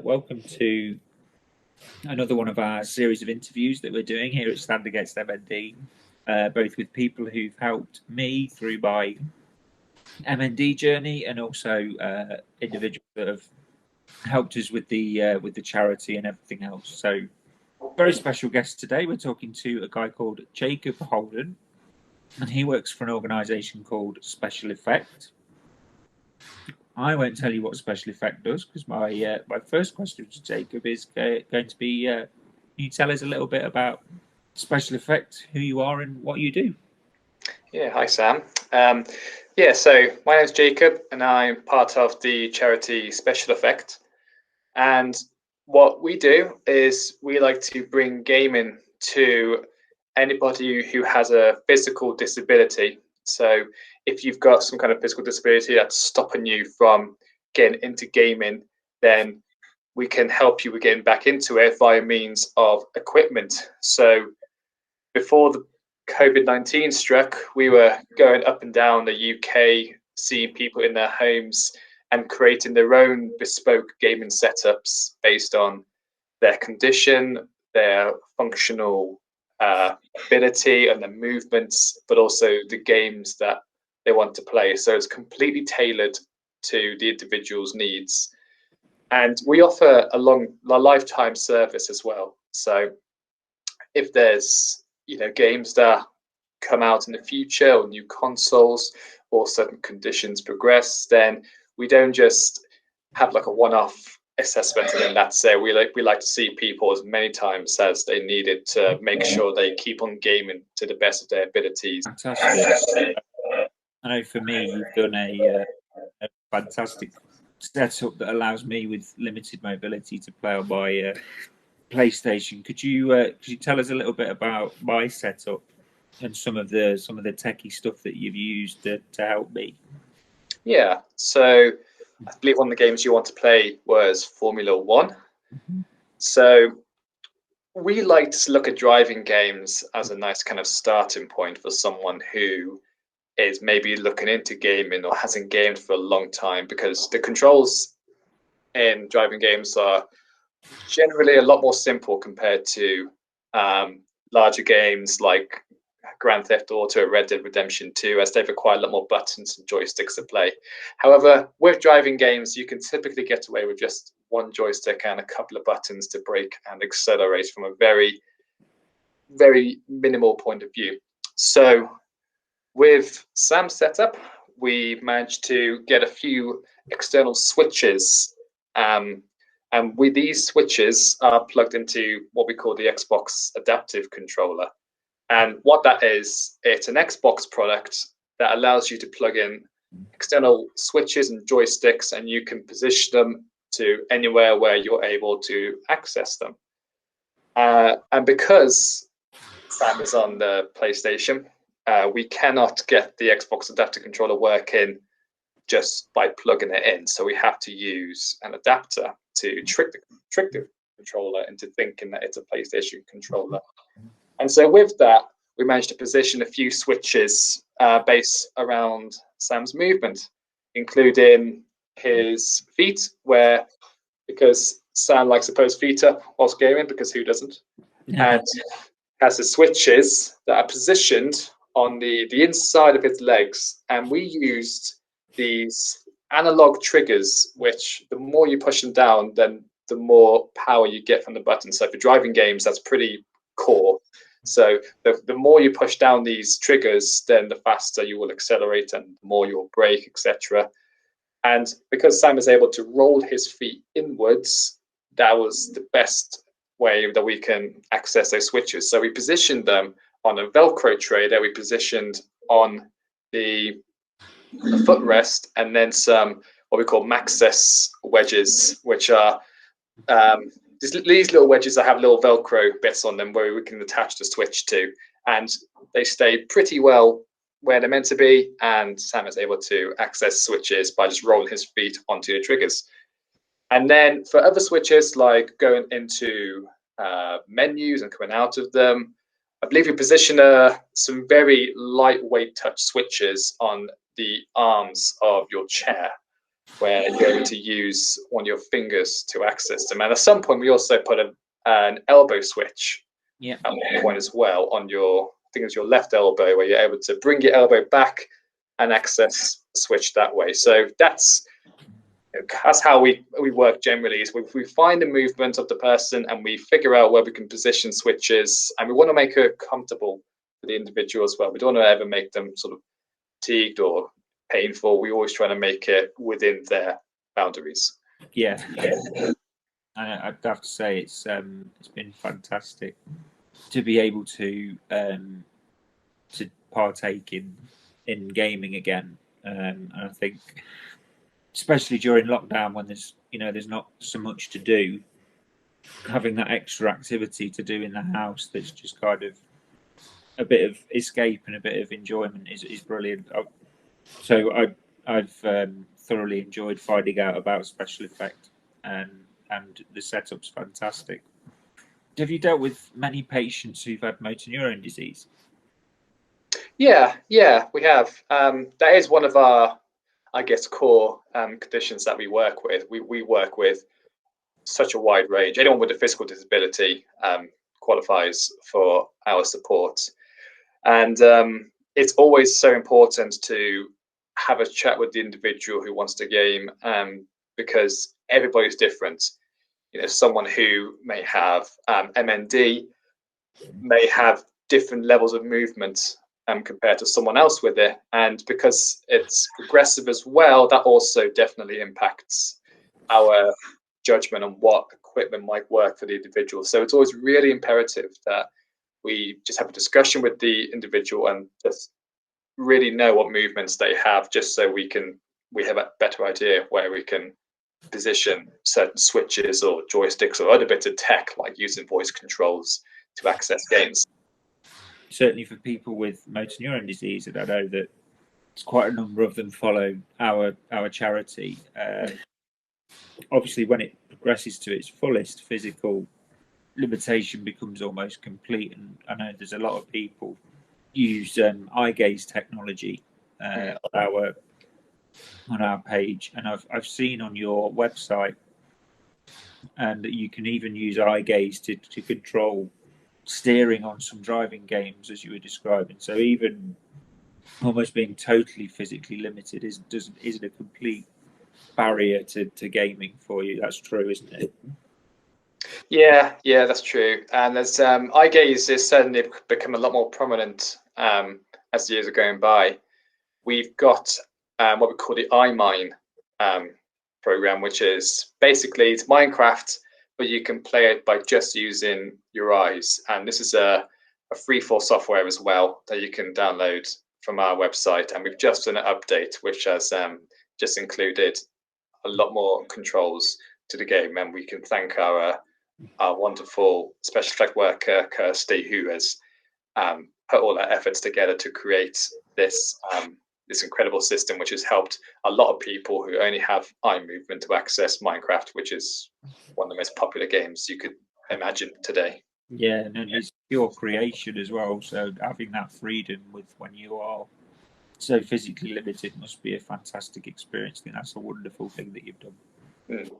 Welcome to another one of our series of interviews that we're doing here at Stand Against MND, both with people who've helped me through my MND journey and also individuals that have helped us with the charity and everything else. So, very special guest today. We're talking to a guy called Jacob Holden, and he works for an organisation called Special Effect. I won't tell you what Special Effect does because my first question to Jacob is going to be: can you tell us a little bit about Special Effect, who you are, and what you do? Yeah, hi Sam. So my name's Jacob, and I'm part of the charity Special Effect. And what we do is we like to bring gaming to anybody who has a physical disability. So if you've got some kind of physical disability that's stopping you from getting into gaming, then we can help you with getting back into it via means of equipment. So before the COVID-19 struck, we were going up and down the UK, seeing people in their homes and creating their own bespoke gaming setups based on their condition, their functional ability and their movements, but also the games that they want to play. So it's completely tailored to the individual's needs. And we offer a lifetime service as well. So if there's games that come out in the future or new consoles or certain conditions progress, then we don't just have like a one-off assessment and then that's it. We like to see people as many times as they need it to make sure they keep on gaming to the best of their abilities. Fantastic. I know for me, you've done a fantastic setup that allows me with limited mobility to play on my PlayStation. Could you tell us a little bit about my setup and some of the techie stuff that you've used to help me? Yeah, so I believe one of the games you want to play was Formula One. Mm-hmm. So we like to look at driving games as a nice kind of starting point for someone who is maybe looking into gaming or hasn't gamed for a long time, because the controls in driving games are generally a lot more simple compared to larger games like Grand Theft Auto, Red Dead Redemption 2, as they require a lot more buttons and joysticks to play. However, with driving games, you can typically get away with just one joystick and a couple of buttons to brake and accelerate from a very, very minimal point of view. So with Sam's setup, we managed to get a few external switches, and with these switches are plugged into what we call the Xbox adaptive controller. And what that is, it's an Xbox product that allows you to plug in external switches and joysticks, and you can position them to anywhere where you're able to access them. And because Sam is on the PlayStation, we cannot get the Xbox adapter controller working just by plugging it in. So we have to use an adapter to trick the controller into thinking that it's a PlayStation controller. And so with that, we managed to position a few switches based around Sam's movement, including his feet, because Sam likes to pose feet up whilst gaming, because who doesn't? Yeah. And has the switches that are positioned on the inside of his legs. And we used these analog triggers, which the more you push them down, then the more power you get from the button. So for driving games, that's pretty core. So the more you push down these triggers, then the faster you will accelerate and the more you'll brake, etc. And because Sam is able to roll his feet inwards, that was the best way that we can access those switches. So we positioned them on a Velcro tray that we positioned on the footrest, and then some what we call Maxxis wedges, which are these little wedges that have little Velcro bits on them where we can attach the switch to, and they stay pretty well where they're meant to be, and Sam is able to access switches by just rolling his feet onto the triggers. And then for other switches, like going into menus and coming out of them, I believe we position some very lightweight touch switches on the arms of your chair. where you're able to use one of your fingers to access them. And at some point, we also put an elbow switch Yeah. at one point as well on your, I think it's your left elbow, where you're able to bring your elbow back and access the switch that way. So that's how we work generally. Is we find the movement of the person and we figure out where we can position switches, and we want to make it comfortable for the individual as well. We don't want to ever make them sort of fatigued or painful. We always try to make it within their boundaries. Yeah. I'd have to say it's been fantastic to be able to partake in gaming again. And I think, especially during lockdown, when there's not so much to do, having that extra activity to do in the house that's just kind of a bit of escape and a bit of enjoyment is brilliant. So I've thoroughly enjoyed finding out about Special Effect, and the setup's fantastic. Have you dealt with many patients who've had motor neurone disease? Yeah, we have. That is one of our, I guess, core conditions that we work with. We work with such a wide range. Anyone with a physical disability qualifies for our support. And it's always so important to have a chat with the individual who wants to game, because everybody's different. Someone who may have MND may have different levels of movement compared to someone else with it. And because it's progressive as well, that also definitely impacts our judgment on what equipment might work for the individual. So it's always really imperative that we just have a discussion with the individual and just really know what movements they have, just so we have a better idea where we can position certain switches or joysticks or other bits of tech, like using voice controls to access games. Certainly for people with motor neuron disease, and I know that quite a number of them follow our charity. Obviously, when it progresses to its fullest, physical limitation becomes almost complete. And I know there's a lot of people use eye gaze technology on our page, and I've seen on your website, and that you can even use eye gaze to control steering on some driving games, as you were describing. So even almost being totally physically limited isn't a complete barrier to gaming for you. That's true, isn't it? Yeah, that's true. And there's eye gaze is certainly become a lot more prominent as the years are going by. We've got what we call the iMine program, which is basically it's Minecraft, but you can play it by just using your eyes. And this is a free-for software as well that you can download from our website. And we've just done an update which has just included a lot more controls to the game, and we can thank our wonderful special effect worker Kirsty, who has put all our efforts together to create this this incredible system, which has helped a lot of people who only have eye movement to access Minecraft, which is one of the most popular games you could imagine today. Yeah, and it's your creation as well. So having that freedom with when you are so physically limited must be a fantastic experience. I think that's a wonderful thing that you've done. Mm.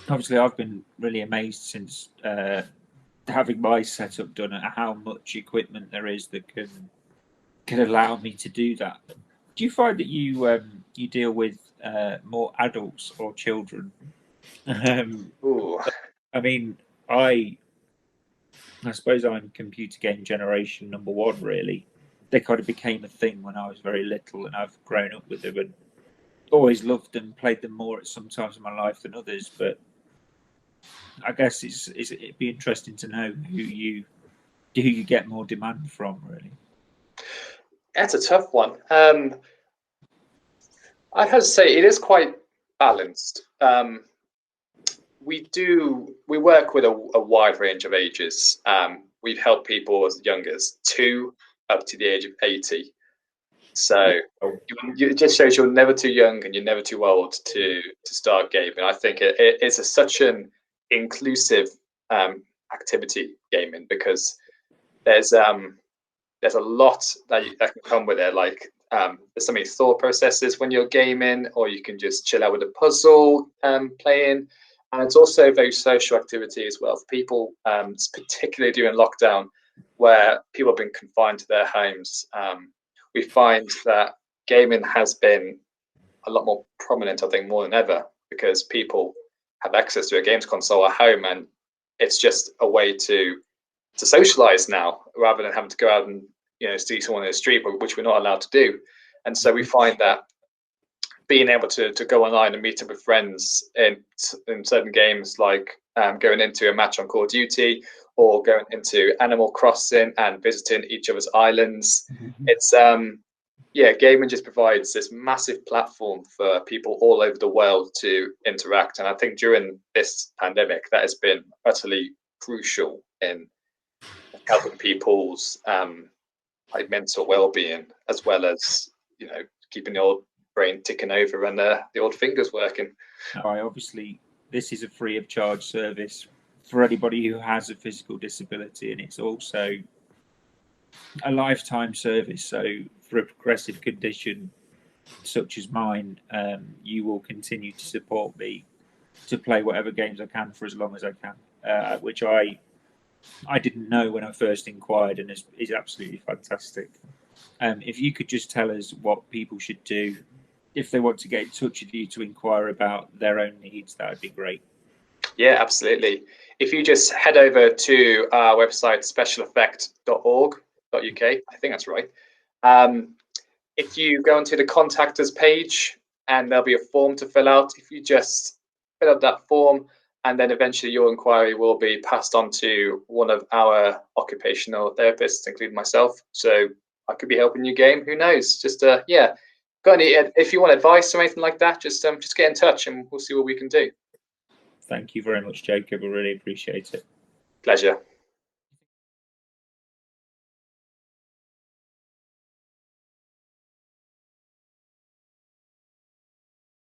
Obviously, I've been really amazed since having my setup done at how much equipment there is that can allow me to do that. Do you find that you deal with more adults or children? Ooh. I mean, I suppose I'm computer game generation number one. Really, they kind of became a thing when I was very little, and I've grown up with them and always loved them, played them more at some times in my life than others. But I guess it'd be interesting to know who you get more demand from, really. That's a tough one. I have to say it is quite balanced. We work with a wide range of ages. We've helped people as young as 2 up to the age of 80. So it just shows you're never too young and you're never too old to start gaming. I think it's such an inclusive activity, gaming, because there's a lot that can come with it. Like there's so many thought processes when you're gaming, or you can just chill out with a puzzle playing. And it's also a very social activity as well for people, particularly during lockdown, where people have been confined to their homes. We find that gaming has been a lot more prominent, I think, more than ever, because people have access to a games console at home, and it's just a way to socialize now, rather than having to go out and see someone in the street, which we're not allowed to do. And so we find that being able to go online and meet up with friends in certain games, like going into a match on Call of Duty, or going into Animal Crossing and visiting each other's islands. It's gaming just provides this massive platform for people all over the world to interact. And I think during this pandemic, that has been utterly crucial in helping people's mental well-being, as well as keeping the old brain ticking over and the old fingers working. Obviously, this is a free of charge service for anybody who has a physical disability, and it's also a lifetime service. So for a progressive condition such as mine, you will continue to support me to play whatever games I can for as long as I can, which I didn't know when I first inquired, and is absolutely fantastic. If you could just tell us what people should do if they want to get in touch with you to inquire about their own needs, that would be great. Yeah, absolutely. If you just head over to our website, specialeffect.org.uk, I think that's right. If you go onto the contact us page, and there'll be a form to fill out. If you just fill out that form, and then eventually your inquiry will be passed on to one of our occupational therapists, including myself. So I could be helping you game. Who knows? Just got any? If you want advice or anything like that, just get in touch, and we'll see what we can do. Thank you very much, Jacob. I really appreciate it. Pleasure.